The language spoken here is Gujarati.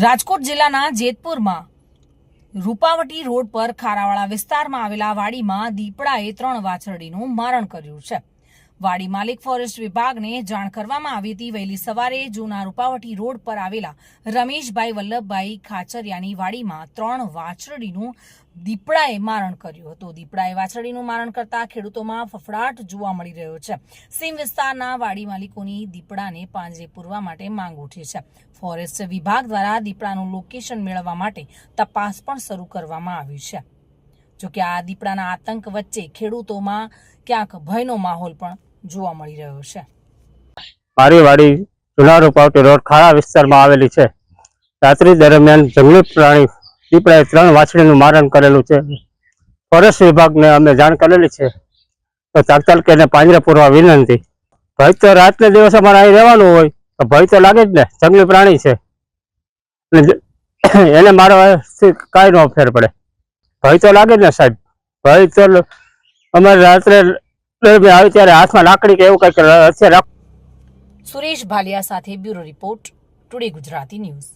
રાજકોટ જિલ્લાના જેતપુરમાં રૂપાવટી રોડ પર ખારાવાળા વિસ્તારમાં આવેલા વાડીમાં દીપડાએ 3 વાછરડીનું મારણ કર્યું છે. વાડી માલિક ફોરેસ્ટ વિભાગને જાણ કરવામાં આવી હતી. વહેલી સવારે જૂના રૂપાવટી રોડ પર આવેલા રમેશભાઈ વલ્લભભાઈ ખાચરિયાની વાડીમાં 3 વાછરડીનું દીપડાએ મારણ કર્યું હતું. દીપડાએ વાછરડીનું મારણ કરતા ખેડૂતોમાં ફફડાટ જોવા મળી રહ્યો છે. સીમ વિસ્તારના વાડી માલિકોની દીપડાને પાંજરે પૂરવા માટે માંગ ઉઠી છે. ફોરેસ્ટ વિભાગ દ્વારા દીપડાનું લોકેશન મેળવવા માટે તપાસ પણ શરૂ કરવામાં આવી છે. જોકે આ દીપડાના આતંક વચ્ચે ખેડૂતોમાં ક્યાંક ભયનો માહોલ પણ જોવા મળી રહ્યો છે. મારી વાડી જૂના રૂપાવટી રોડ ખાડા વિસ્તારમાં આવેલી છે. રાત્રિ દરમિયાન જંગલી પ્રાણી દીપડાએ 3 વાછરડીનું મારણ કરેલું છે. ફોરેસ્ટ વિભાગને અમે જાણ કરેલી છે તો તાત્કાલિક એને પાંજરે પૂરવા વિનંતી. ભય તો રાતને દિવસ અમારે અહીં રહેવાનું હોય તો ભય તો લાગે જ ને, જંગલી પ્રાણી છે એને મારવાથી કાંઈ ન ફેર પડે. ભય તો લાગે જ ને સાહેબ. ભય તો અમારે રાત્રે આવે ત્યારે હાથમાં લાકડી કે એવું કંઈક હથિયાર. સુરેશ ભાલિયા સાથે bureau report, today Gujarati news.